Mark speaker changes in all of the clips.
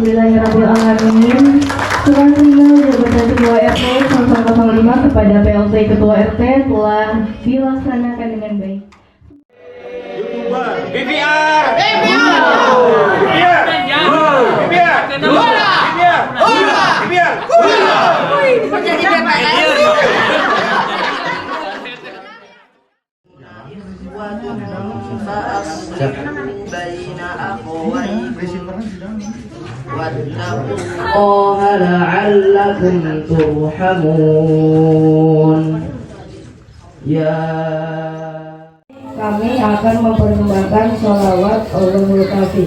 Speaker 1: Alhamdulillahirrahmanirrahim. Surat email jabatan Ketua RT 005 kepada PLT Ketua RT telah dilaksanakan dengan baik.
Speaker 2: YouTuber BBR
Speaker 3: wattaqullaha la'allakum turhamun. Ya,
Speaker 1: Kami akan mempersembahkan sholawat Allahul Kafi.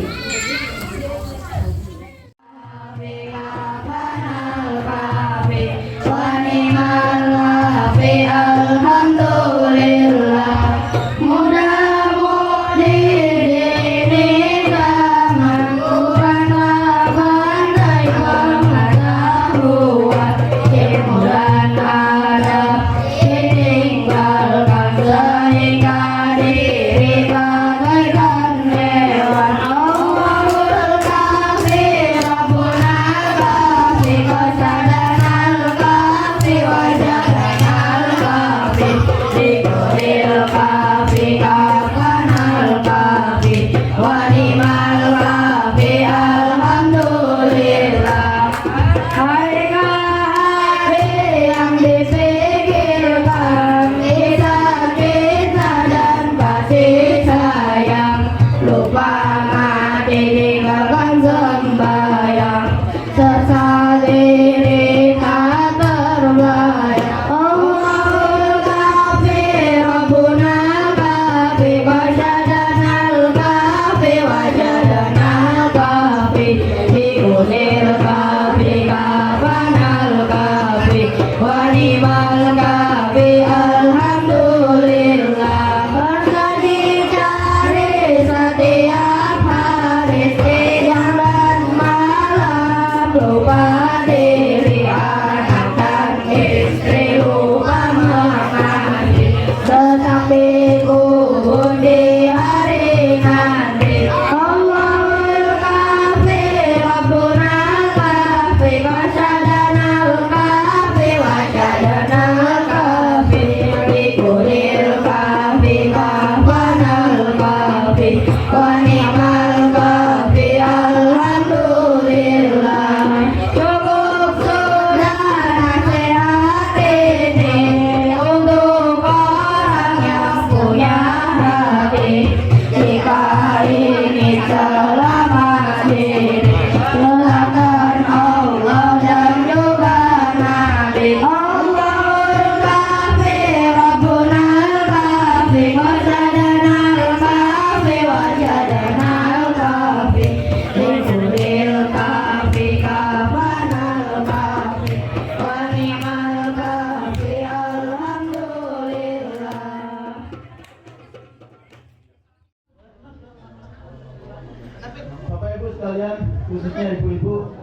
Speaker 4: Bapak Ibu sekalian, khususnya ibu-ibu,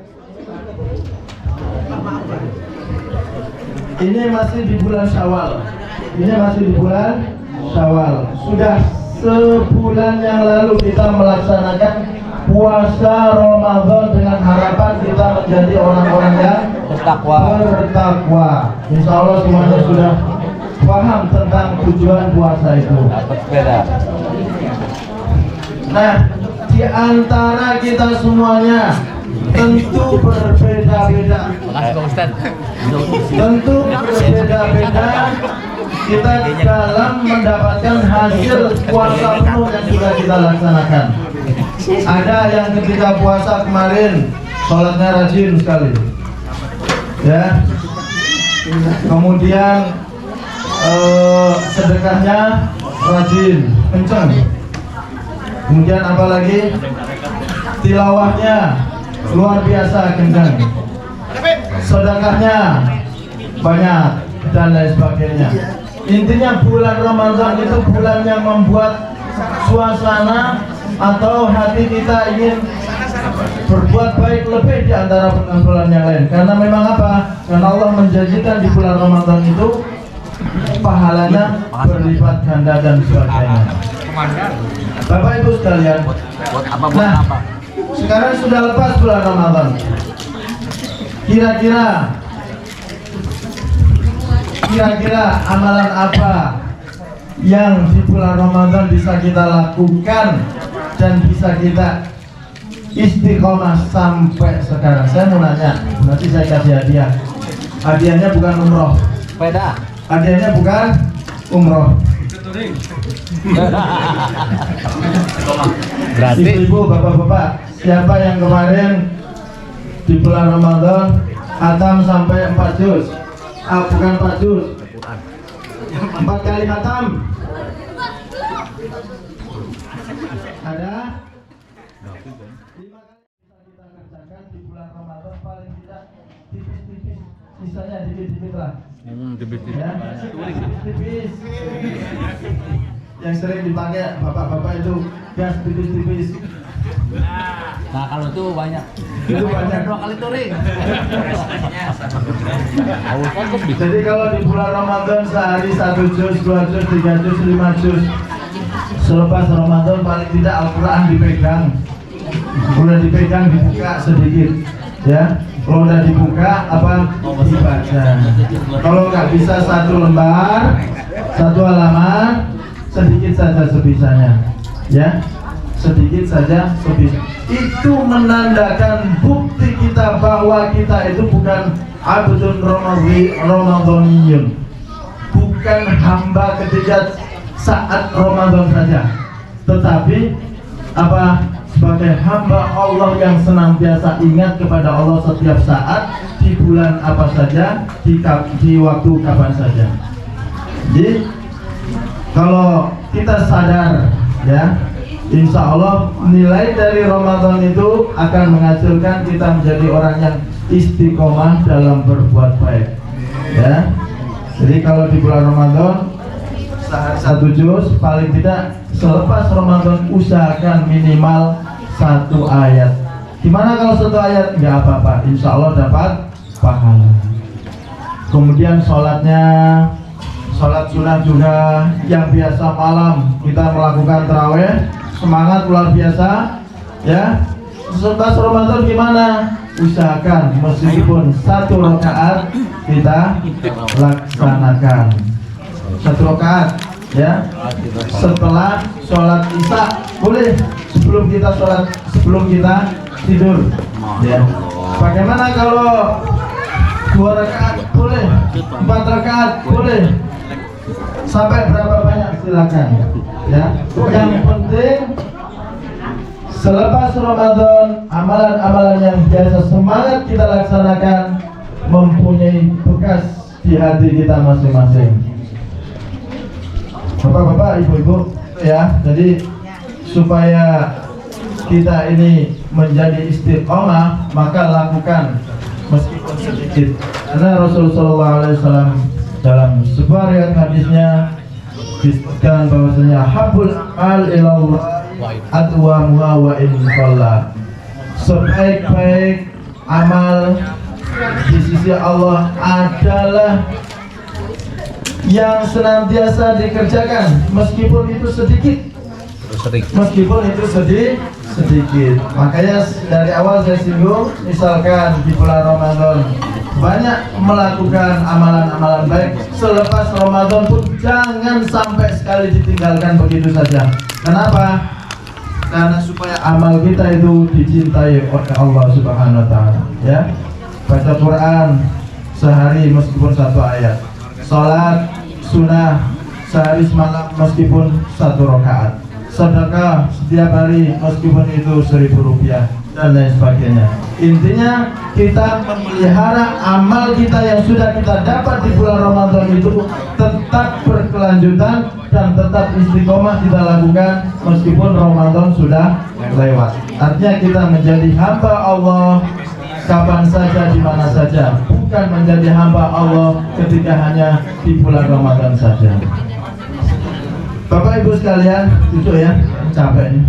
Speaker 4: ini masih di bulan Syawal. Sudah sebulan yang lalu kita melaksanakan puasa Ramadan dengan harapan kita menjadi orang-orang yang bertakwa. Insya Allah semuanya sudah paham tentang tujuan puasa itu. Nah, di antara kita semuanya tentu berbeda-beda. Kita dalam mendapatkan hasil puasa penuh yang sudah kita laksanakan. Ada yang ketika puasa kemarin sholatnya rajin sekali, ya. Kemudian sedekahnya rajin, kencang. Kemudian apalagi tilawahnya luar biasa kencang, sedekahnya banyak dan lain sebagainya. Intinya bulan Ramadan itu bulan yang membuat suasana atau hati kita ingin berbuat baik lebih di antara bulan-bulan yang lain. Karena memang apa? Karena Allah menjanjikan di bulan Ramadan itu pahalanya berlipat ganda dan sebagainya. Bapak Ibu sekalian, Sekarang sudah lepas bulan Ramadan. Kira-kira amalan apa yang di bulan Ramadan bisa kita lakukan dan bisa kita istiqomah sampai sekarang? Saya mau nanya, nanti saya kasih hadiah. Hadiahnya bukan umroh.
Speaker 3: Sepeda.
Speaker 4: Hadiahnya bukan umroh. Ibu-ibu, bapak-bapak, siapa yang kemarin di bulan Ramadan khatam sampai 4 juz? Bukan 4 juz, 4 kali khatam. Ada? 5 kali bisa kita kerjakan di bulan Ramadan, paling tidak tipis-tipis, sisanya dikit-dikit lah. Ya, tipis-tipis. Yang sering dipakai bapak-bapak itu gas tipis-tipis.
Speaker 3: Nah, kalau itu banyak.
Speaker 4: Itu banyak.
Speaker 3: 2 kali touring.
Speaker 4: Jadi kalau di bulan Ramadan sehari 1 juz, 2 juz, 3 juz, 5 juz. Selepas Ramadan paling tidak Al-Quran dipegang. Udah dipegang, dibuka sedikit, ya. Kalau udah dibuka apa dibaca. Kalau nggak bisa 1 lembar, 1 halaman, sedikit saja sebisanya, ya. Sedikit saja sebisa. Itu menandakan bukti kita bahwa kita itu bukan abdun Ramadhaniyun, bukan hamba ketika saat Ramadan saja, tetapi apa, sebagai hamba Allah yang senantiasa ingat kepada Allah setiap saat, di bulan apa saja, di waktu kapan saja. Jadi kalau kita sadar, ya, insya Allah nilai dari Ramadan itu akan menghasilkan kita menjadi orang yang istiqomah dalam berbuat baik, ya. Jadi kalau di bulan Ramadan sehari 1 juz, paling tidak selepas Ramadan usahakan minimal 1 ayat. Gimana kalau 1 ayat? Nggak apa-apa, insya Allah dapat pahala. Kemudian sholatnya, sholat sunnah juga, yang biasa malam kita melakukan tarawih, semangat luar biasa, ya. Selepas Ramadan gimana? Usahakan meskipun 1 rakaat kita laksanakan, 1 rakaat, ya. Setelah sholat isya boleh, sebelum kita tidur, ya. Bagaimana kalau 2 rakaat boleh, 4 rakaat boleh, sampai berapa banyak silakan, ya. Yang penting selepas Ramadan amalan-amalan yang biasa semangat kita laksanakan mempunyai bekas di hati kita masing-masing. Bapak-bapak, ibu-ibu, ya. Jadi supaya kita ini menjadi istiqomah, maka lakukan meskipun sedikit. Karena Rasulullah SAW dalam sebuah riwayat hadisnya disebutkan bahwasanya habul al ilallah adwamuha wa in shalla. Sebaik-baik amal di sisi Allah adalah yang senantiasa dikerjakan meskipun itu sedikit. Makanya dari awal saya singgung, misalkan di bulan Ramadan banyak melakukan amalan-amalan baik, selepas Ramadan pun jangan sampai sekali ditinggalkan begitu saja. Kenapa? Karena supaya amal kita itu dicintai oleh Allah Subhanahu wa taala, ya. Baca Quran sehari meskipun 1 ayat, salat sunnah sehari semalam meskipun 1 rakaat, sedekah setiap hari meskipun itu 1.000 rupiah, dan lain sebagainya. Intinya kita memelihara amal kita yang sudah kita dapat di bulan Ramadan itu tetap berkelanjutan dan tetap istiqomah kita lakukan meskipun Ramadan sudah lewat. Artinya kita menjadi hamba Allah kapan saja, di mana saja, bukan menjadi hamba Allah ketika hanya di bulan Ramadan saja. Bapak Ibu sekalian, duduk ya, capek nih.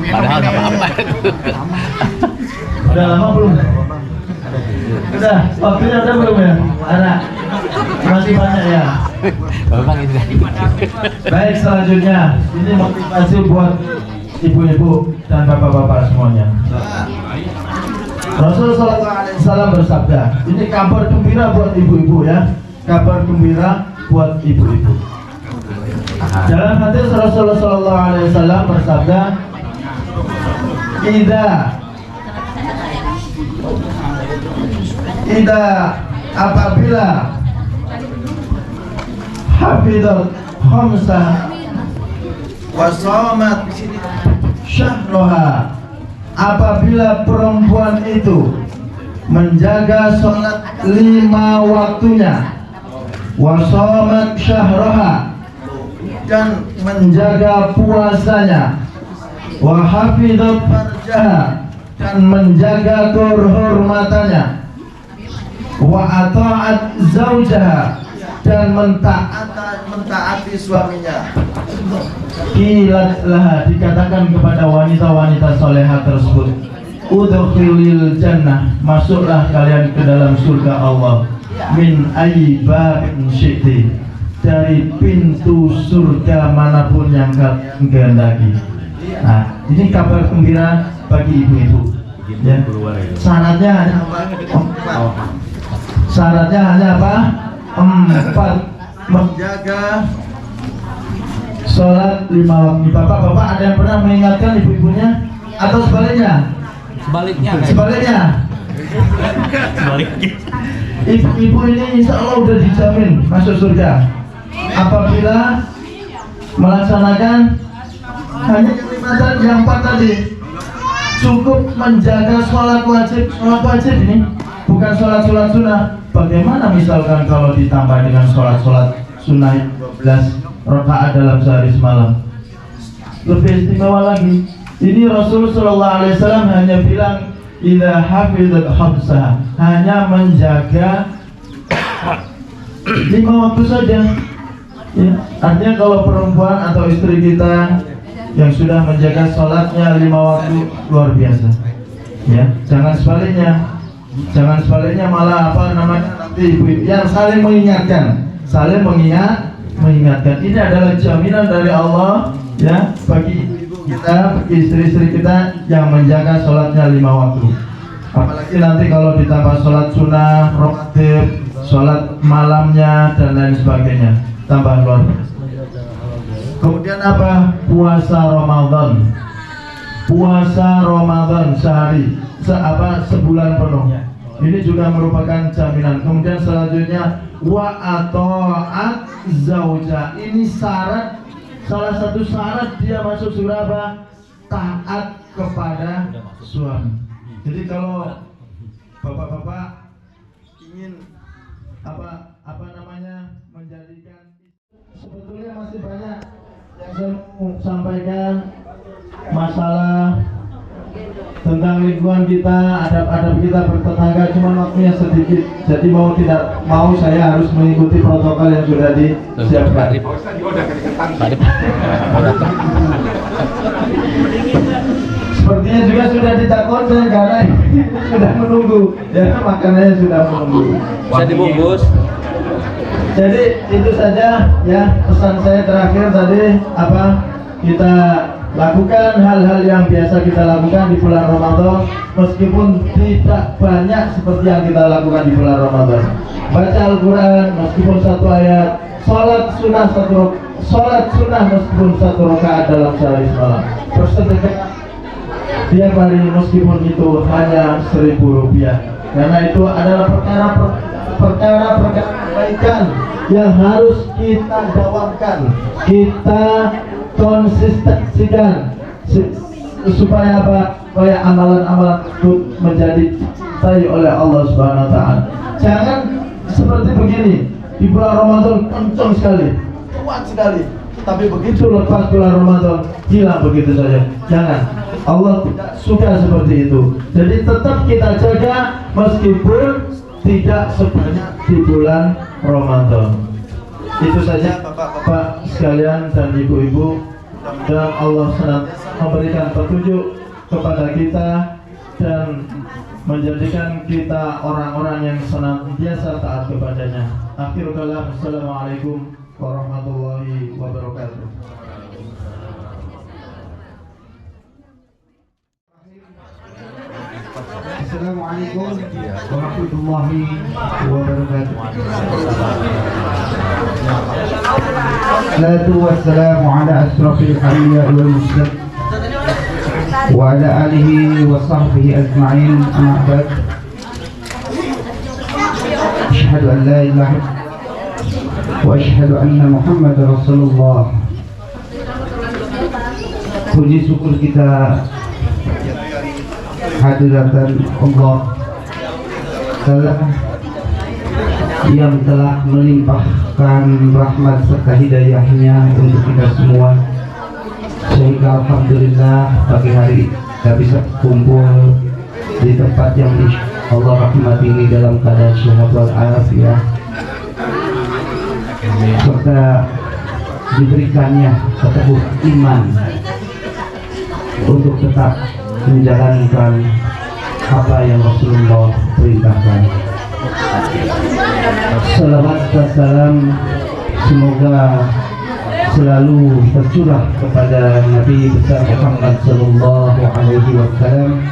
Speaker 3: Padahal nggak apa-apa.
Speaker 4: Udah lama belum? Udah, waktunya udah belum ya? Anak, masih banyak ya?
Speaker 3: Bang ini.
Speaker 4: Baik, selanjutnya ini motivasi buat ibu-ibu dan bapak-bapak semuanya. Rasulullah SAW bersabda, ini kabar gembira buat ibu-ibu ya, kabar gembira buat ibu-ibu. Dalam hadis Rasulullah SAW bersabda, apabila hafidhat khamsa wa shamat syahroha, apabila perempuan itu menjaga sholat 5 waktunya, wa shamat syahroha, dan menjaga puasanya, wa hafidhat farjaha, dan menjaga kehormatannya, wa ata'at zaujaha, dan mentaati suaminya. Kilatlah, dikatakan kepada wanita-wanita solehah tersebut, udkhulil jannah, masuklah kalian ke dalam surga Allah, min ayyi babin syi'ti, dari pintu surga manapun yang kalian kehendaki. Nah, ini kabar gembira bagi ibu-ibu. Ya. Syaratnya hanya apa? Syaratnya hanya apa? 4. Menjaga sholat 5 waktu. Bapak-bapak ada yang pernah mengingatkan ibu-ibunya atau sebaliknya? Sebaliknya. Ibu-ibu ini insya Allah udah dijamin masuk surga apabila melaksanakan hanya yang 4 tadi. Cukup menjaga sholat wajib ini, bukan sholat sunnah. Bagaimana misalkan kalau ditambah dengan sholat sunnah 12 rakaat dalam sehari semalam, lebih istimewa lagi. Ini Rasulullah SAW hanya bilang idza hafizat khamsah, hanya menjaga 5 waktu saja. Ya, artinya kalau perempuan atau istri kita yang sudah menjaga sholatnya 5 waktu, luar biasa. Ya, jangan sebaliknya malah apa namanya nanti ibu yang saling mengingatkan, mengingatkan. Ini adalah jaminan dari Allah ya bagi ibu kita, bagi istri-istri kita yang menjaga sholatnya 5 waktu. Apalagi nanti kalau ditambah sholat sunnah, rawatib, sholat malamnya dan lain sebagainya, tambah luar biasa. Kemudian apa? Puasa Ramadan sehari, sebulan penuh. Ini juga merupakan jaminan. Kemudian selanjutnya wa ata'at zauja. Ini syarat, salah satu syarat dia masuk surga apa? Taat kepada suami. Jadi kalau bapak-bapak ingin apa namanya menjadikan, sebetulnya masih banyak yang saya mau sampaikan, masalah tentang lingkungan kita, adab-adab kita bertetangga, cuma waktunya sedikit. Jadi mau tidak mau saya harus mengikuti protokol yang sudah disiapkan. Sepertinya juga sudah ditakon saya karena sudah menunggu. Ya, makanannya sudah menunggu.
Speaker 3: Bisa dibungkus.
Speaker 4: Jadi itu saja ya pesan saya terakhir tadi, kita lakukan hal-hal yang biasa kita lakukan di bulan Ramadan, meskipun tidak banyak seperti yang kita lakukan di bulan Ramadan. Baca Al-Quran meskipun 1 ayat, sholat sunnah meskipun 1 rakaat dalam sehari semalam, bersedekah tiap hari meskipun itu hanya Rp1.000, karena itu adalah perkara kebaikan yang harus kita dawamkan, kita konsistensikan supaya apa? Supaya amalan-amalan itu menjadi dicintai oleh Allah Subhanahu wa taala. Jangan seperti begini, di bulan Ramadan kencang sekali, kuat sekali, tapi begitu lepas bulan Ramadan hilang begitu saja. Jangan. Allah tidak suka seperti itu. Jadi tetap kita jaga meskipun tidak sebanyak di bulan Ramadan. Itu saja Bapak-bapak sekalian dan ibu-ibu, dan Allah senantiasa memberikan petunjuk kepada kita dan menjadikan kita orang-orang yang senantiasa taat kepadanya. Akhirul kalam, assalamualaikum warahmatullahi wabarakatuh.
Speaker 5: Assalamualaikum warahmatullahi wabarakatuh. Salatu wassalamu ala asrafil anbiya wal mursalin wa ala alihi wa sahbihi ajma'in, amma ba'd. Asyhadu an la ilaha wa asyhadu anna Muhammadar Rasulullah. Puji syukur kita hadiratan Allah yang telah melimpahkan rahmat serta hidayahnya untuk kita semua, sehingga alhamdulillah pagi hari kita bisa kumpul di tempat yang Allah rahmat ini dalam keadaan sehat walafiat, serta diberikannya keteguh iman untuk tetap menjalankan apa yang Rasulullah perintahkan. Salawat dan salam semoga selalu tercurah kepada Nabi besar Muhammad sallallahu alaihi wasallam,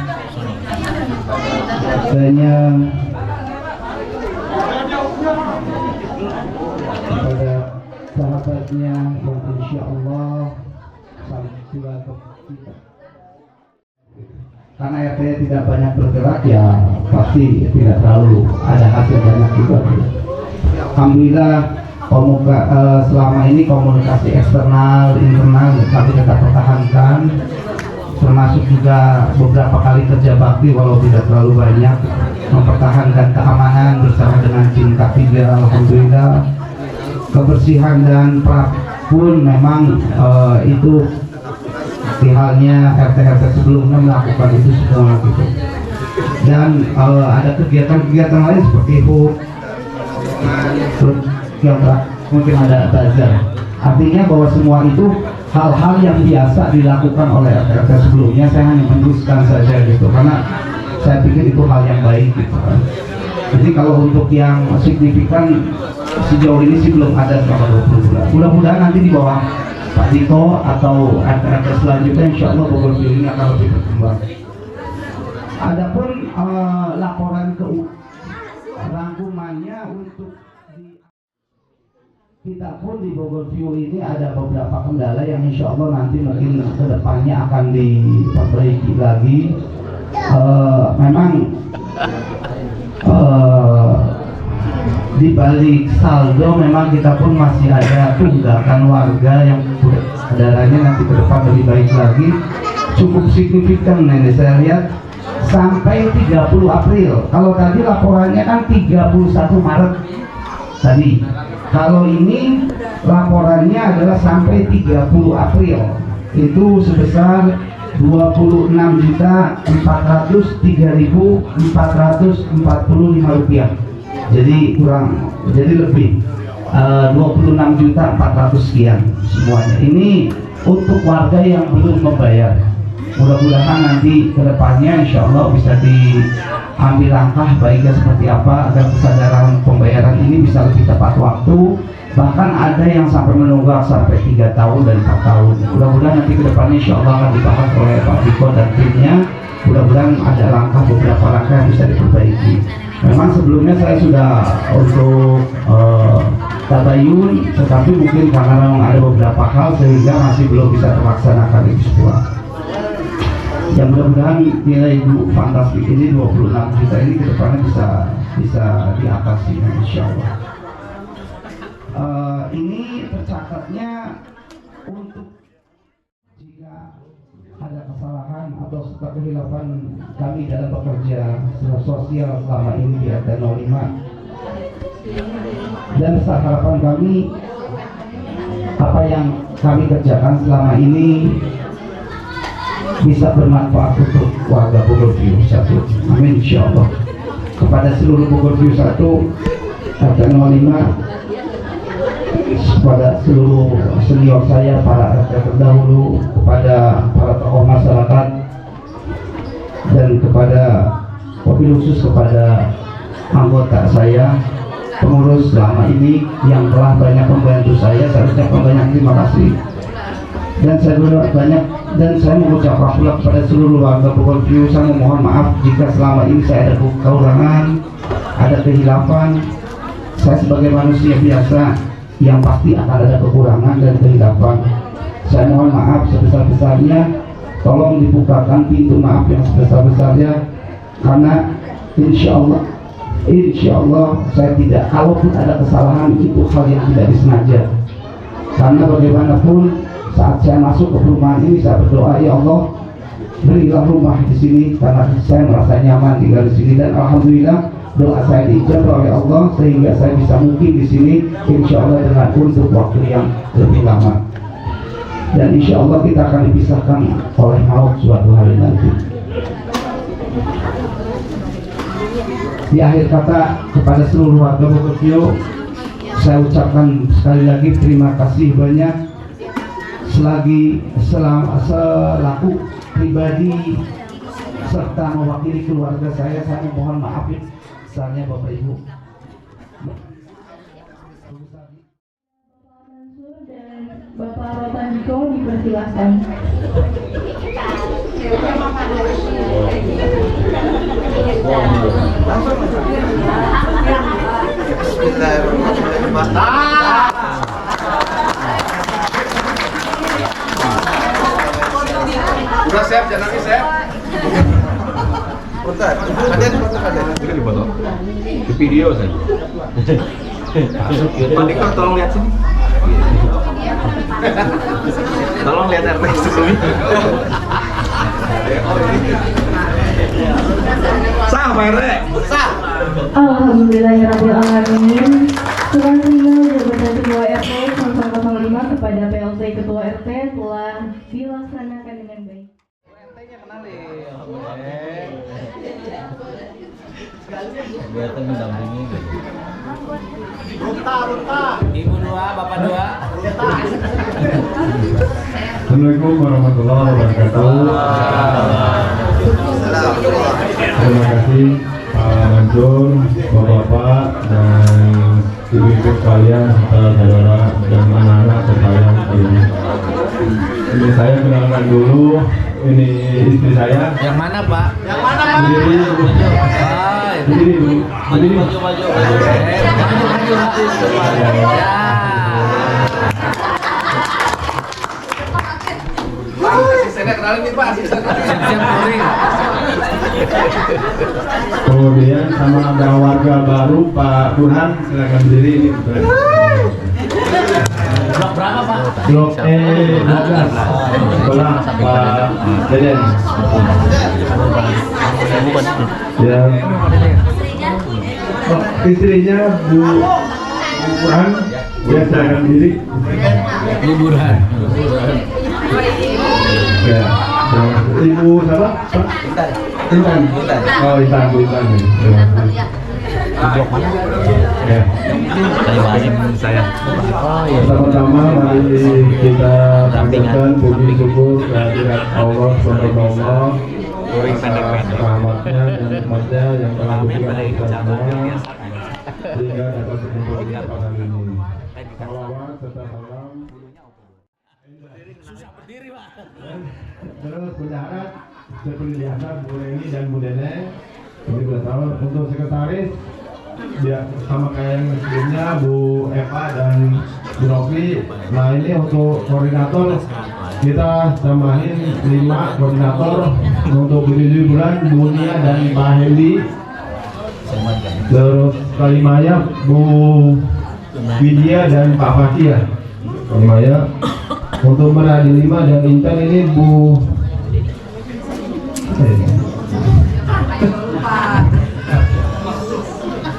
Speaker 5: kepada sahabatnya yang insyaallah sampai kita. Karena RT tidak banyak bergerak, ya pasti tidak terlalu ada hasil banyak juga. Alhamdulillah selama ini komunikasi eksternal internal kami tetap pertahankan, termasuk juga beberapa kali kerja bakti walau tidak terlalu banyak, mempertahankan keamanan bersama dengan tim K3. Alhamdulillah kebersihan dan pun memang itu halnya RT-RT sebelumnya melakukan itu semua gitu. Dan ada kegiatan-kegiatan lain seperti HUB, mungkin ada bazar. Artinya bahwa semua itu hal-hal yang biasa dilakukan oleh RT sebelumnya. Saya hanya meneruskan saja gitu, karena saya pikir itu hal yang baik gitu kan. Jadi kalau untuk yang signifikan sejauh ini sih belum ada selama 20 bulan. Mudah-mudahan nanti di bawah Pak Tito atau RT selanjutnya insya Allah Bogor View ini akan lebih berkembang. Adapun laporan rangkumannya untuk kita pun di Bogor View ini ada beberapa kendala yang insya Allah nanti mungkin kedepannya akan diperbaiki lagi. Memang di balik saldo memang kita pun masih ada tunggakan warga yang kendalanya nanti ke depan lebih baik lagi, cukup signifikan. Ini saya lihat sampai 30 April. Kalau tadi laporannya kan 31 Maret tadi. Kalau ini laporannya adalah sampai 30 April. Itu sebesar 26.403.445 rupiah. Jadi lebih 26.400.000 sekian semuanya. Ini untuk warga yang belum membayar. Mudah-mudahan nanti kedepannya insya Allah bisa diambil langkah baiknya seperti apa agar kesadaran pembayaran ini bisa lebih tepat waktu. Bahkan ada yang sampai menunggak sampai 3 tahun dan 4 tahun. Mudah-mudahan nanti kedepannya insya Allah akan dibahas oleh Pak Diko dan timnya. Mudah-mudahan ada beberapa langkah yang bisa diperbaiki. Memang sebelumnya saya sudah untuk tabayun, tetapi mungkin karena memang ada beberapa hal sehingga masih belum bisa terlaksanakan itu semua. Yang mudah-mudahan nilai fantastik ini 26 juta ini ke depannya bisa diatasi, insya Allah. Ini tercatatnya untuk jika ada kesalahan atau kekhilafan kami dalam bekerja sosial selama ini di RT 05, dan besar harapan kami apa yang kami kerjakan selama ini bisa bermanfaat untuk warga Bogor View 1. Amin insyaallah. Kepada seluruh Bogor View 1 RT 05, kepada seluruh senior saya, para RT terdahulu, kepada para tokoh masyarakat, dan kepada wabil khusus kepada anggota saya, pengurus selama ini yang telah banyak membantu saya ucapkan banyak terima kasih. Dan saya banyak Dan saya mengucapkan pula kepada seluruh warga Purwodadi, saya memohon maaf jika selama ini saya ada kekurangan, ada kehilafan. Saya sebagai manusia biasa yang pasti akan ada kekurangan dan kehilafan. Saya mohon maaf sebesar-besarnya. Tolong dibukakan pintu maaf yang sebesar-besarnya, karena insya Allah saya tidak, kalaupun ada kesalahan itu hal yang tidak disengaja. Karena bagaimanapun saat saya masuk ke perumahan ini saya berdoa, ya Allah berilah rumah di sini karena saya merasa nyaman tinggal di sini, dan alhamdulillah doa saya diijabah oleh Allah sehingga saya bisa mukim di sini insya Allah dengan untuk waktu yang lebih lama. Dan insya Allah kita akan dipisahkan oleh maut suatu hari nanti. Di akhir kata kepada seluruh warga Purwodadi, saya ucapkan sekali lagi terima kasih banyak. Selaku pribadi serta mewakili keluarga saya mohon maaf besarnya Bapak Ibu.
Speaker 1: Bapak Rotan Diko dipersilakan.
Speaker 2: Udah Sep, jangan nangis Sep.
Speaker 3: Ini di foto. Di video saja.
Speaker 2: Pak Diko tolong lihat sini. Tolong lihat RT sebelumnya. Sah Pak RT. Sah.
Speaker 1: Alhamdulillahirrahmanirrahim. Surat email jabatan Ketua RT 005 kepada PLT Ketua RT telah dilaksanakan dengan baik.
Speaker 3: Biar mendampingi.
Speaker 2: Ibu dua, bapak dua.
Speaker 4: Assalamualaikum warahmatullahi wabarakatuh. Terima kasih Pak Mansur, Bapak-bapak dan ibu-ibu sekalian serta saudara dan anak-anak sekalian. Ini saya kenalkan dulu, ini istri saya.
Speaker 3: Yang mana Pak?
Speaker 2: Yang mana Pak?
Speaker 4: Berdiri dulu. Berdiri dulu. Berdiri.
Speaker 3: Maju.
Speaker 2: Asistennya kenalin nih Pak, asistennya.
Speaker 3: Siap touring.
Speaker 4: Kemudian sama ada warga baru Pak Burhan, silakan berdiri ini.
Speaker 3: Blok berapa Pak?
Speaker 4: Blok E12. Sebelah Pak Deden. Ya. Istrinya Bu Burhan, ya silakan berdiri.
Speaker 3: Liburan.
Speaker 4: Ya. Ibu siapa? Intan. Oh, Intan, Bu Intan.
Speaker 3: Blok mana?
Speaker 4: Ya.
Speaker 3: Saya.
Speaker 4: Pertama-tama mari kita panjatkan puji syukur kehadirat Allah SWT, rahmatnya dan nikmatnya yang telah diberikan kita semua sehingga dapat berkumpul di tempat ini. Salawat serta salam. Terus penjahat seperti biasa Bu Reni dan Bu Dene ini bertaruh untuk sekretaris. Ya, sama kayak yang sebelumnya Bu Eva dan Bu Novi. Nah ini untuk koordinator kita tambahin 5 koordinator untuk Bu Bulan, Bu Nia dan Pak Hendi. Terus Kalimaya Bu Widya dan Pak Fakir. Kalimaya untuk Meradi 5 dan Intan ini Bu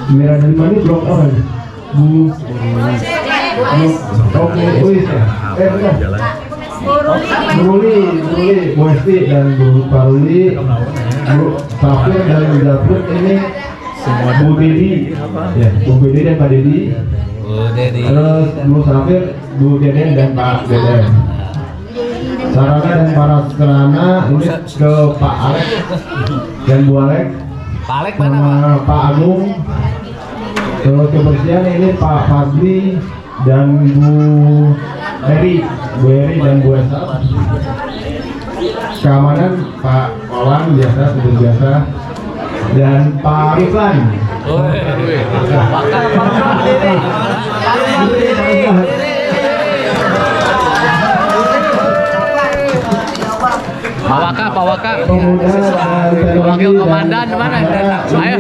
Speaker 4: Merah dari mana blok apa nih? Bu Oke, Uis ya? Bukan Buruli, Bu Esti dan Bu Paruli, Bu Safir dan Bu Japut ini Bu Dedi, ya, Bu Dedi dan Pak Dedi. Terus Bu Safir, Bu Deden dan Pak Deden. Sarana dan para sarana ini ke Pak Alek dan Bu Alek.
Speaker 3: Pak Alek mana Pak?
Speaker 4: Pak Agung. Terus kebersihan ini Pak Fadli dan Bu Eri dan Bu Esa. keamanan Pak Wawan biasa, seperti biasa, dan Pak Riflan.
Speaker 2: Pak Waka.
Speaker 4: Pemuda dan
Speaker 2: Wakil komandan mana? Ayo.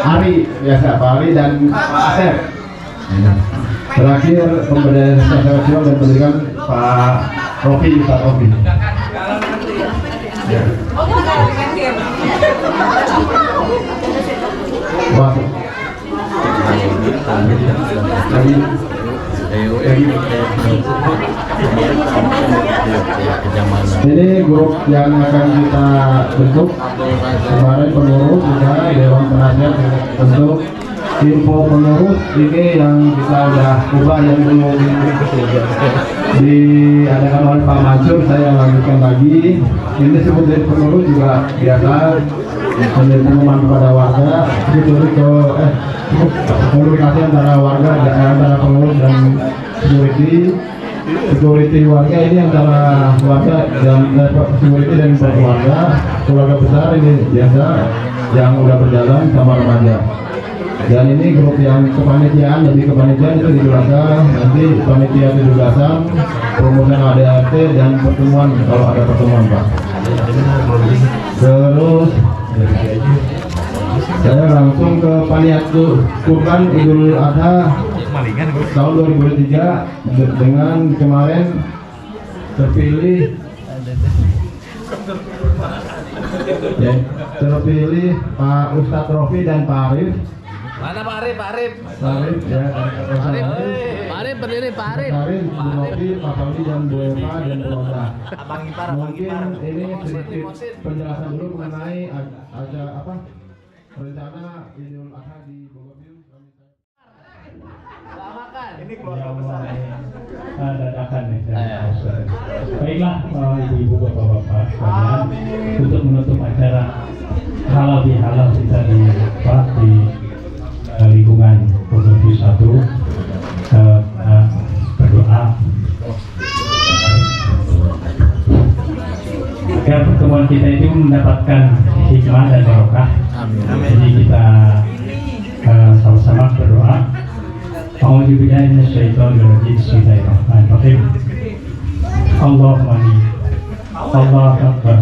Speaker 4: Ari biasa, Pak Ari dan Pak Asep. Terakhir pemberdayaan sosial dan pendidikan Pak Rofi, Pak Rofi. Ya. Wah. Ini grup yang akan kita bentuk. Kemarin pengurus juga, dewan penasihat bentuk. Info pengurus ini yang kita udah ubah, yang belum diadakan oleh Pak Mansur, saya lanjutkan lagi. Ini sebut dari pengurus juga biasa menjadi pengumuman kepada warga, komunikasi antara warga, antara pengurus dan security warga ini, antara warga dan security dan keluarga besar ini biasa yang udah berjalan sama remaja. Dan ini grup yang kepanitiaan, lebih kepanitiaan itu di belakang, nanti panitia 17-an, perumusan ADRT dan pertemuan kalau ada pertemuan Pak. Terus saya langsung ke panitia Kurban Idul Adha tahun 2023 dengan kemarin terpilih Pak Ustadz Rofi dan Pak Arif.
Speaker 2: Mana Pak Arif? Pak Arif
Speaker 4: Ya,
Speaker 2: berdiri Pak Arif.
Speaker 4: Pak Arif, Bu Rofi, Pak Fauzi dan Bu Eva dan Bu Roda. Mungkin ini sedikit penjelasan dulu mengenai acara rencana Idul Adha di Bogor.
Speaker 2: Ini
Speaker 6: keluarga besar dadakan nih. Baiklah ibu-ibu, bapak-bapak sekalian, untuk menutup acara halal bihalal kita di lingkungan Bogor 1, berdoa agar pertemuan kita itu mendapatkan hikmah dan barokah. Jadi kita sama-sama berdoa. A'udzubillahi minasyaitonirrajim. Bismillahirrahmanirrahim. Allahumma Allahu akbar.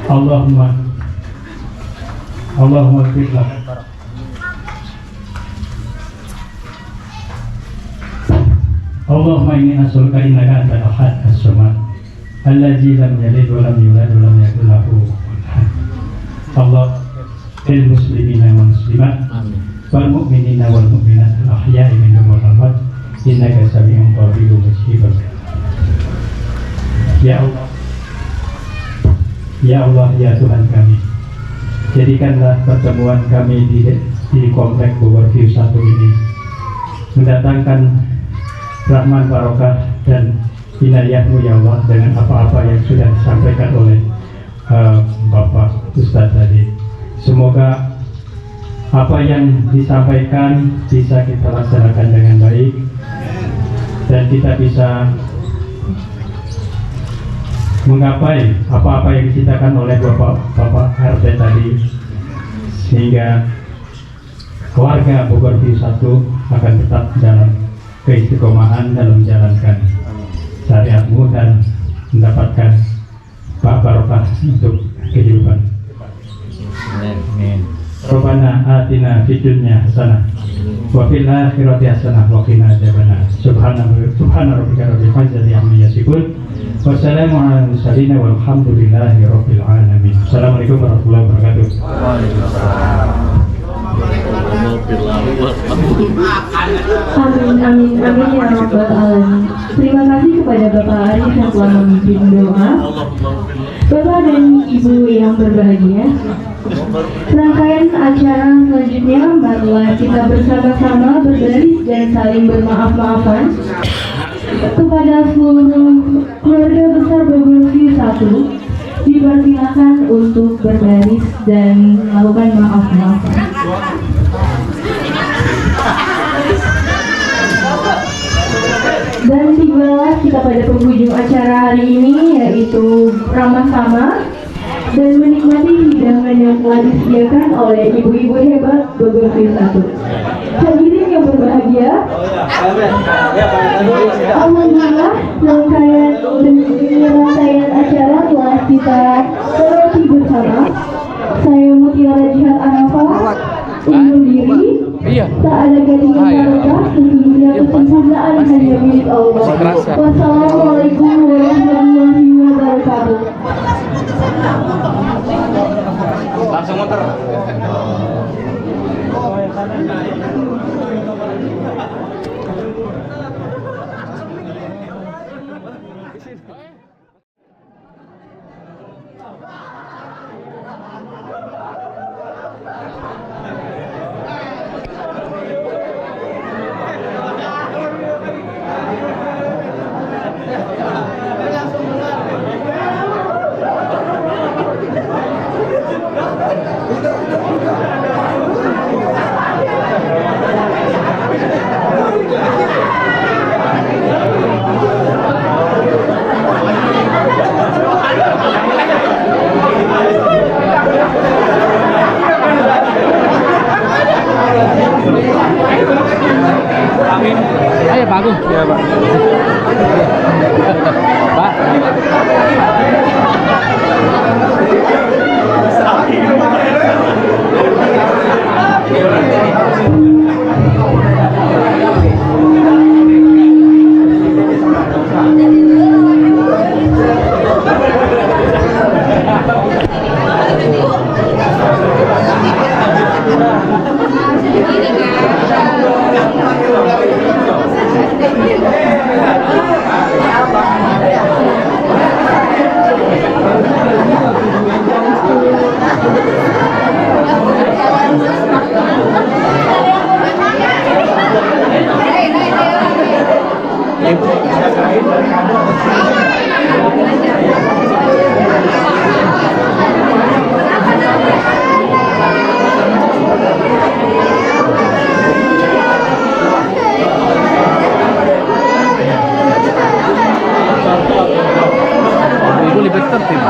Speaker 6: Allahumma ighfirlah. Allahumma inni as'aluka innaka antal ahad as-samad alladzi lam yalid wa lam yulad wa lam yakul lahu kufuwan ahad. Allah lil muslimina wal muslimat wal mu'minina wal mu'minat al ahya'i minhum wal amwat innaka sami'un qaribun mujibud. Ya Allah, ya Tuhan kami, jadikanlah pertemuan kami di komplek Bogor View 1 ini mendatangkan rahman barokah dan inayah-Mu ya Allah, dengan apa-apa yang sudah disampaikan oleh Bapak Ustadz tadi. Semoga apa yang disampaikan bisa kita laksanakan dengan baik dan kita bisa menggapai apa-apa yang diciptakan oleh Bapak RT tadi, sehingga keluarga Bogor View 1 akan tetap dalam keistiqomahan dalam menjalankan syariat-Mu dan mendapatkan barokah untuk kehidupan. Amin. Rabbana atina fid dunya hasanah wa fil akhirati hasanah wa qina adzabannar. Subhana rabbika rabbil izzati amma yasifun. Wassalamu ala mursalin walhamdulillahi rabbil alamin. Assalamualaikum warahmatullahi wabarakatuh.
Speaker 1: Amin ya rabbal alamin. Terima kasih kepada Bapak Arif yang telah memimpin doa. Bapak dan Ibu yang berbahagia, rangkaian acara selanjutnya marilah kita bersama-sama berbaris dan saling bermaaf-maafan. Kepada seluruh keluarga besar Bogor View 1, dipersilakan untuk berbaris dan melakukan maaf-maafan. Dan tibalah kita kepada penghujung acara hari ini, yaitu ramah tamah dan menikmati hidangan yang telah disediakan oleh ibu-ibu hebat Bogor Satu. Hadirin yang berbahagia, alhamdulillah rangkaian acara telah kita lewati bersama. Saya Mutiara Jihad Arafah undur diri.
Speaker 2: Iya.
Speaker 1: Tak ada gading barokah, sesungguhnya kesempurnaan hanya milik Allah. Wassalamualaikum warahmatullahi wabarakatuh.
Speaker 2: Langsung muter. Ayo Pak Agung. Iya Pak. Pak. Ibu lebih tertib.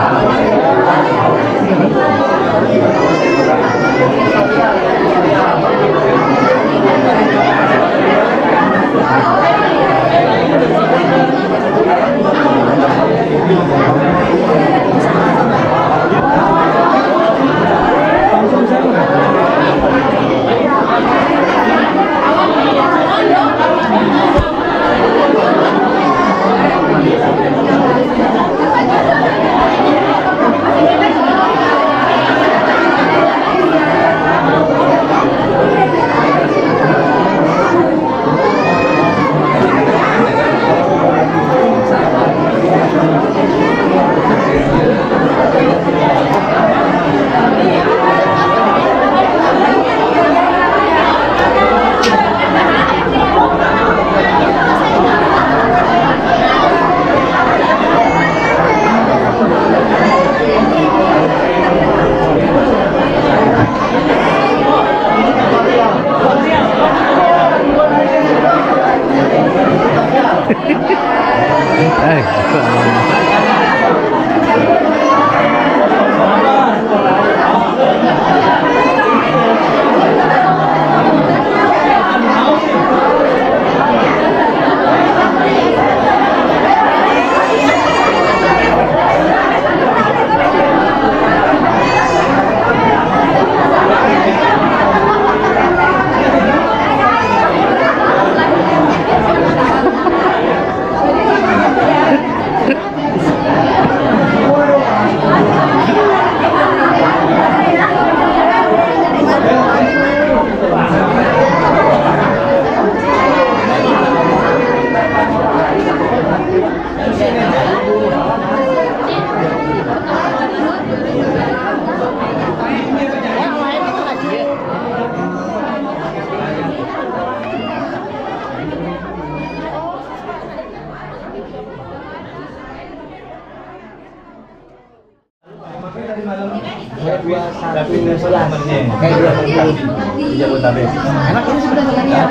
Speaker 2: Enak ini sebenarnya.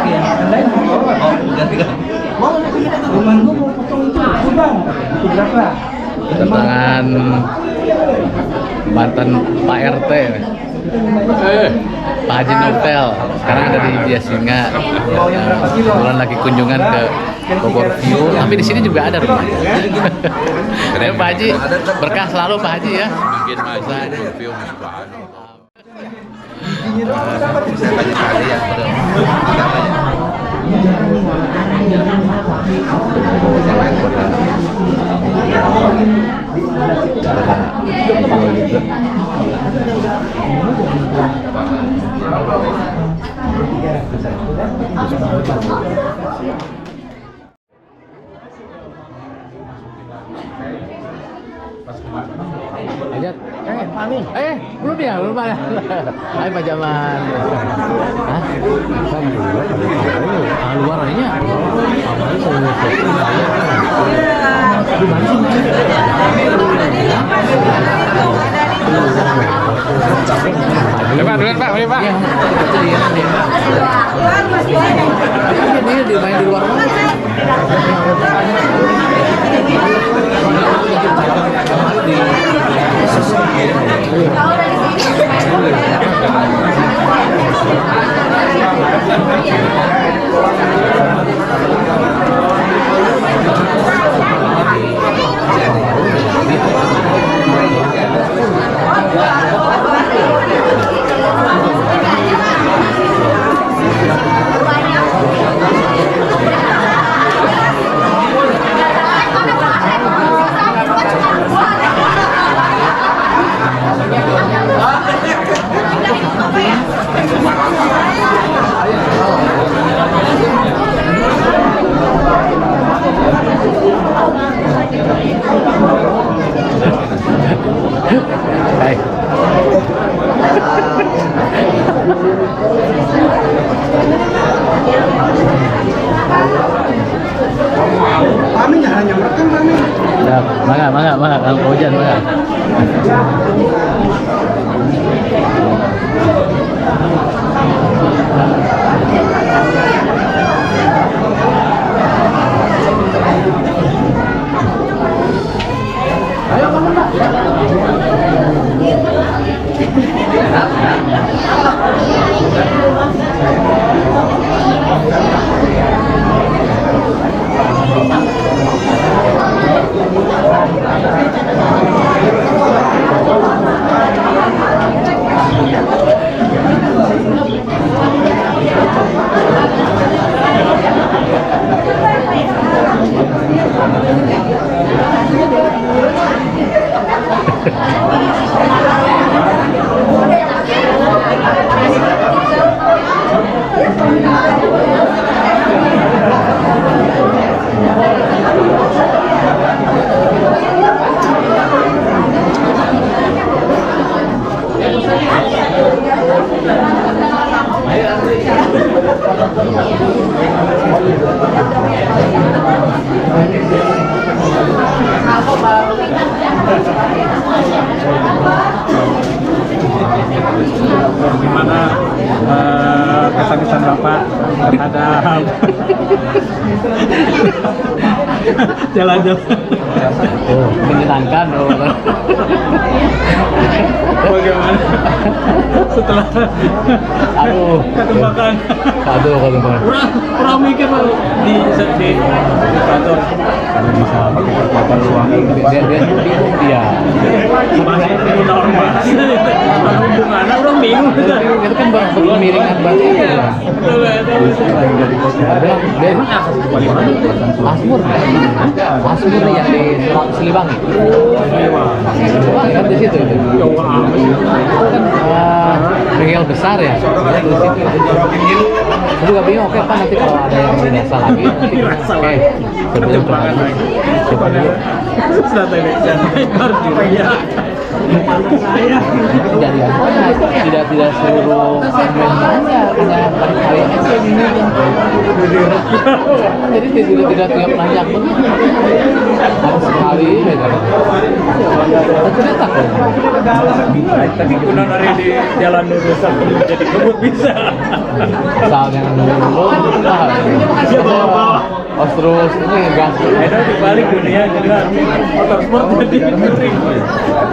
Speaker 2: Mau potong itu. kedatangan mantan Pak RT, Pak Haji Novel, sekarang ada di Biasinga. Kebetulan lagi kunjungan ke Bogor View, tapi di sini juga ada rumahnya. Ya, Pak Haji, berkah selalu Pak Haji ya.
Speaker 3: Mungkin aja View saya banyak kali yang
Speaker 2: Lihat, belum ya, Hai Pak Jaman. Hah? Luar aja. Duluan Pak, mari Pak. Ini di main di luar. Mangga, Kang Ojan, mangga. Ayo kamu Pak.
Speaker 6: Gimana kesan-kesan Bapak terhadap jalan-jalan?
Speaker 2: Menyenangkan.
Speaker 6: Bagaimana setelah ketembakan? Kurang mikir Pak di kantor karena bisa berkekuatan ruang
Speaker 2: Dia bingung dia.
Speaker 6: masih normal. Hubungannya orang bingung.
Speaker 2: Itu kan bermiringan berarti ya. Asmur yang di Siliwangi. Kan di situ itu. Itu kan bengkel besar ya. Aku juga bingung, oke Pak, nanti kalau ada yang dirasa lagi nanti oke sebelum coba dulu. Tidak seluruh hanya kali aja ini jadi tidak tiap nanya pun harus sekali cerita
Speaker 6: tapi kuno hari di jalan lurus jadi kebut bisa
Speaker 2: asal jangan dulu
Speaker 6: bawa
Speaker 2: Oh terus ini gas.
Speaker 6: Itu dibalik dunia gelar motorsport jadi touring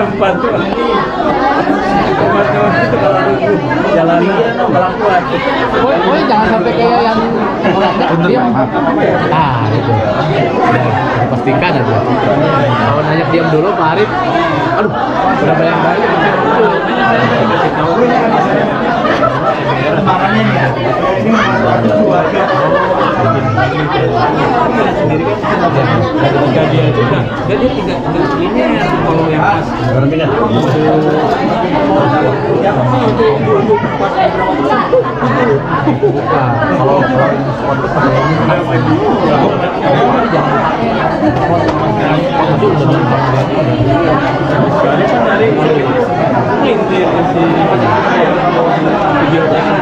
Speaker 6: tempat tuh. Tempat tuh itu kalau jalanan balap kuat.
Speaker 2: Pokoknya jangan sampai kayak yang orang diam. Ah itu. Ya, pastikan aja. Kalau nanya diam dulu Pak Arif. Aduh, udah bayang-bayang.
Speaker 4: Lebarannya ya.
Speaker 6: Gaji itu kan gaji tidak ini kalau yang pas
Speaker 2: Kalau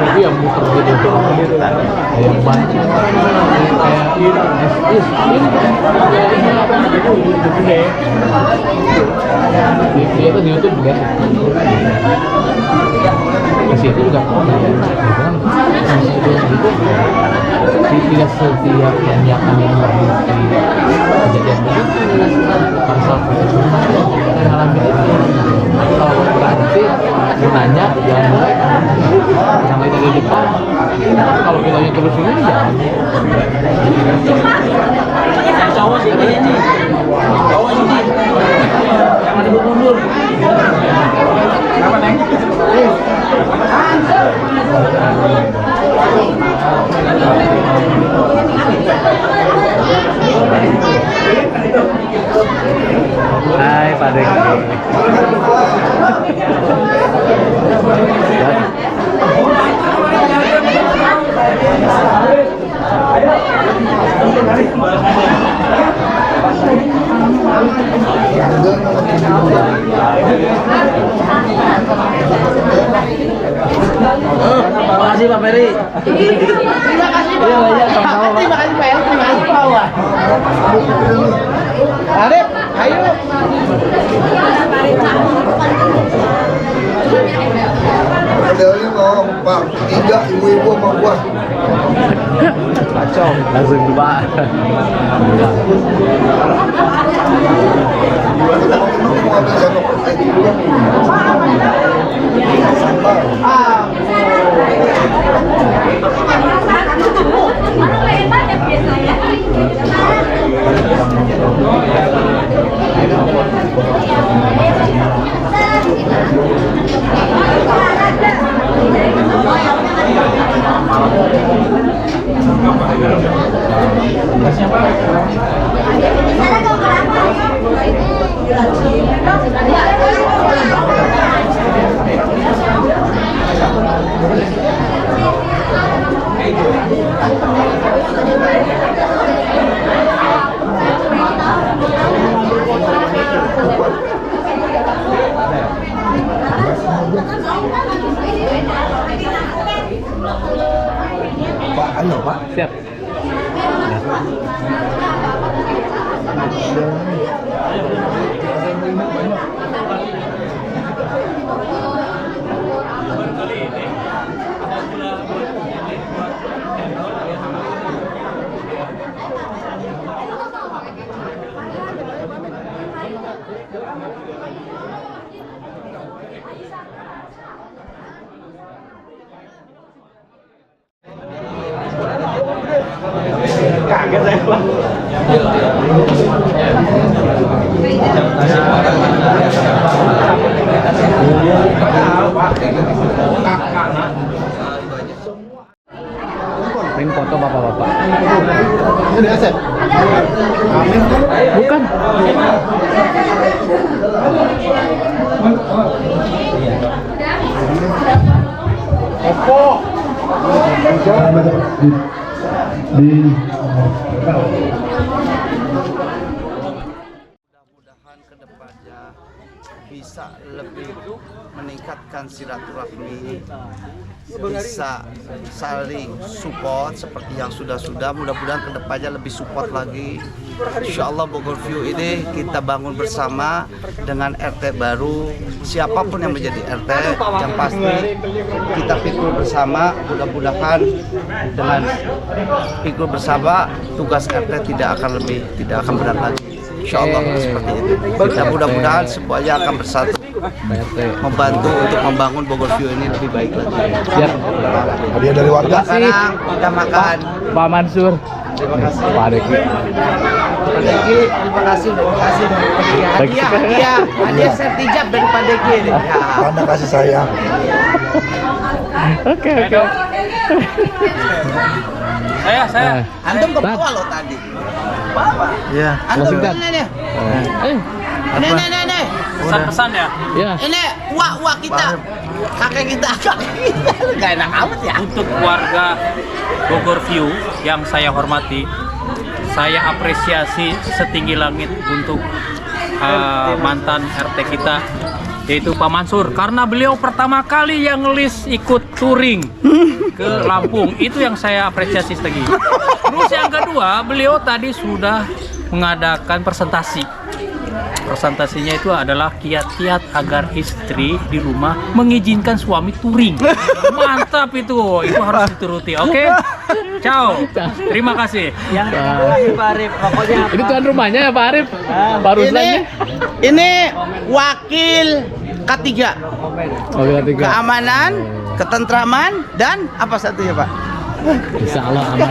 Speaker 2: itu yang muter gitu yang banyak kayak itu di YouTube juga di situ juga tidak setiap yang kami mengerti kejadian begitu bangsa kita ngalamin itu kalau berarti nanya yang mulai yang lain di depan kalau kita yang terus ini jangan cowok sih cowok ini jangan mundur apa neng Hai Pak Dek.
Speaker 7: Terima kasih Pak Ferry. Terima kasih Pak. Terima kasih Pak. Terima kasih Pak. Arif, ayo.
Speaker 8: Modelnya mau Pak, tiga ibu-ibu sama gua.
Speaker 2: Kacau, langsung dua.
Speaker 8: Mau ambil sendok.
Speaker 2: Pak, anu Pak. Siap.
Speaker 6: kaget saya Pak.
Speaker 2: Ring foto bapak-bapak.
Speaker 8: Ini Asep.
Speaker 2: Bukan.
Speaker 8: Mudah-mudahan kedepannya
Speaker 9: bisa lebih meningkatkan silaturahmi, bisa saling support seperti yang sudah-sudah. Mudah-mudahan kedepannya lebih support lagi. Insya Allah Bogor View ini kita bangun bersama dengan RT baru, siapapun yang menjadi RT, yang pasti kita pikul bersama. Mudah-mudahan dengan pikul bersama tugas RT tidak akan berat lagi. Insya Allah seperti itu. Kita mudah-mudahan semuanya akan bersatu membantu untuk membangun Bogor View ini lebih baik lagi.
Speaker 2: Siap.
Speaker 8: Hadiah dari warga.
Speaker 9: Sekarang kita makan.
Speaker 2: Pak Mansur.
Speaker 9: Terima kasih.
Speaker 2: Pak Deki.
Speaker 9: Pak Deki, terima kasih dari hadiah sertijab dari Pak Deki ini. Ya.
Speaker 8: Karena kasih sayang.
Speaker 2: Oke.
Speaker 7: Saya.
Speaker 9: Antum ke bawah loh tadi. Bapak.
Speaker 4: Iya.
Speaker 9: Antum
Speaker 2: Singkat.
Speaker 9: ini. Nih.
Speaker 7: Pesan-pesan ya.
Speaker 2: Ya.
Speaker 9: Ini uak kita. Kakek kita. Gak enak amat ya.
Speaker 7: Untuk warga Bogor View yang saya hormati, saya apresiasi setinggi langit untuk mantan RT kita, yaitu Pak Mansur, karena beliau pertama kali yang ngelis ikut touring ke Lampung. Itu yang saya apresiasi setinggi. Terus yang kedua, beliau tadi sudah mengadakan presentasi. Presentasinya itu adalah kiat-kiat agar istri di rumah mengizinkan suami touring. Mantap itu harus dituruti. Oke, ciao. Terima kasih.
Speaker 2: Pak Arif, pokoknya ini tuan rumahnya ya Pak Arif. Pak Ruslannya.
Speaker 9: Ini wakil ketiga. Keamanan, ketentraman, dan apa satunya Pak?
Speaker 2: Insya Allah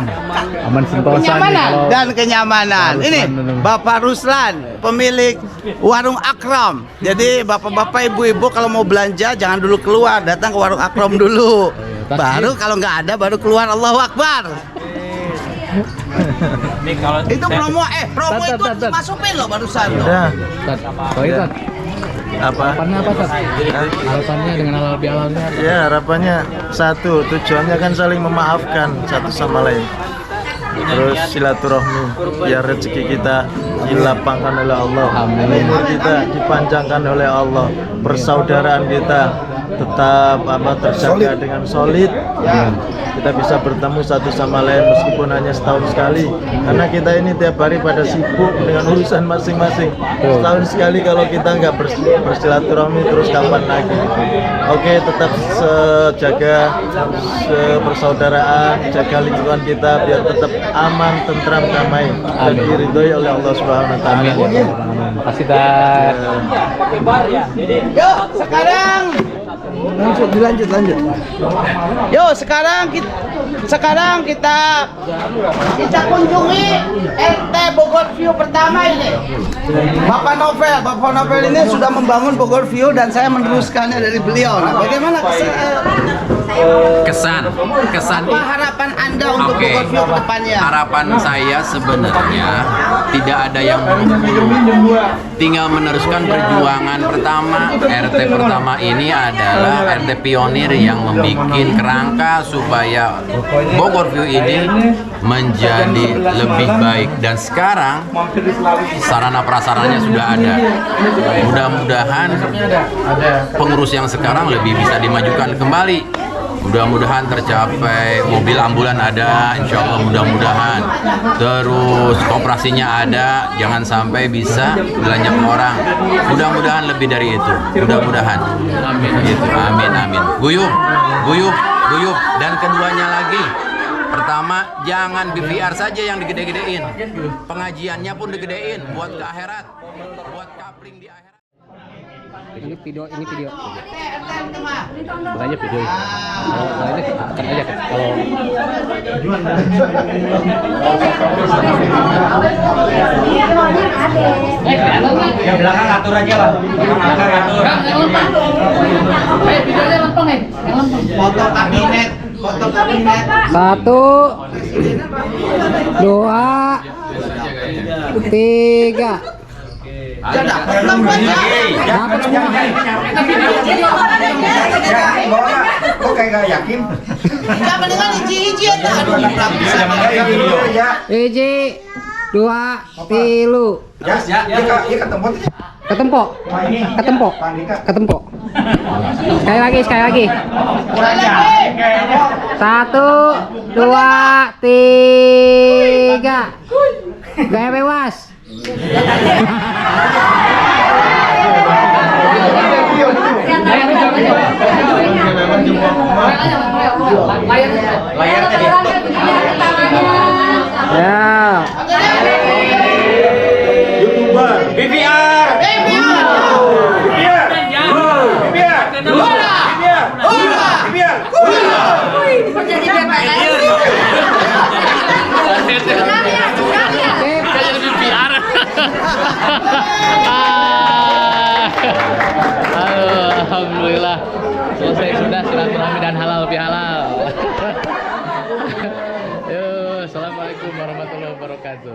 Speaker 2: aman sentosa
Speaker 9: Kenyamanan dan kenyamanan. Ini Bapak Ruslan, pemilik warung Akram. Jadi bapak-bapak, ibu-ibu kalau mau belanja jangan dulu keluar, datang ke warung Akram dulu. Baru kalau nggak ada baru keluar. Allahu Akbar.
Speaker 7: Nih kalau
Speaker 9: Itu promo itu masukin loh barusan loh.
Speaker 2: Harapannya apa Tat? Harapannya dengan halal bihalalnya apa?
Speaker 4: Ya, harapannya satu, tujuannya kan saling memaafkan satu sama lain. Terus silaturahmi, biar rezeki kita dilapangkan oleh Allah, umur kita dipanjangkan oleh Allah, persaudaraan kita tetap terjaga dengan solid. Kita bisa bertemu satu sama lain meskipun hanya setahun sekali, karena kita ini tiap hari pada sibuk dengan urusan masing-masing. Setahun sekali kalau kita nggak bersilaturahmi, terus kapan lagi? Oke, tetap jaga persaudaraan, jaga lingkungan kita biar tetap aman, tentram, damai, dan diridhoi oleh Allah Subhanahu Wa Taala.
Speaker 2: Makasih Tat.
Speaker 9: Yuk, sekarang lanjut. Yuk, sekarang kita kunjungi RT Bogor View pertama ini. Bapak Novel ini sudah membangun Bogor View dan saya meneruskannya dari beliau. Nah, bagaimana
Speaker 10: kesan
Speaker 9: apa harapan Anda untuk Bogor View ke depannya?
Speaker 10: Harapan saya sebenarnya tidak ada yang muluk-muluk, tinggal meneruskan perjuangan pertama. RT pertama ini adalah RT pionir yang membuat kerangka supaya Bogor View ini menjadi lebih baik, dan sekarang sarana prasarannya sudah ada. Mudah-mudahan pengurus yang sekarang lebih bisa dimajukan kembali. Mudah-mudahan tercapai, mobil ambulan ada, insya Allah mudah-mudahan. Terus kooperasinya ada, jangan sampai bisa belanja ke orang. Mudah-mudahan lebih dari itu, mudah-mudahan. Amin. Gitu. Amin. Guyup. Dan keduanya lagi, pertama jangan BVR saja yang digede-gedein, pengajiannya pun digedein buat ke akhirat, buat kapling di akhirat.
Speaker 2: Ini video. Bukannya video. Kalau lainnya tekan aja kalau
Speaker 7: yang belakang atur aja lah.
Speaker 2: videonya lempeng nih.
Speaker 9: Foto kabinet.
Speaker 2: 1 2 3.
Speaker 8: Kok kayak gak yakin?
Speaker 9: Jangan dengan hiji-hiji ya.
Speaker 2: Hiji
Speaker 11: 2, 3. Ketempok. Sekali lagi. 1, 2, 3. Gaya bebas. Ya.
Speaker 8: YouTuber. BBR.
Speaker 2: Alhamdulillah selesai sudah silaturahmi dan halal bihalal. Assalamualaikum warahmatullahi wabarakatuh.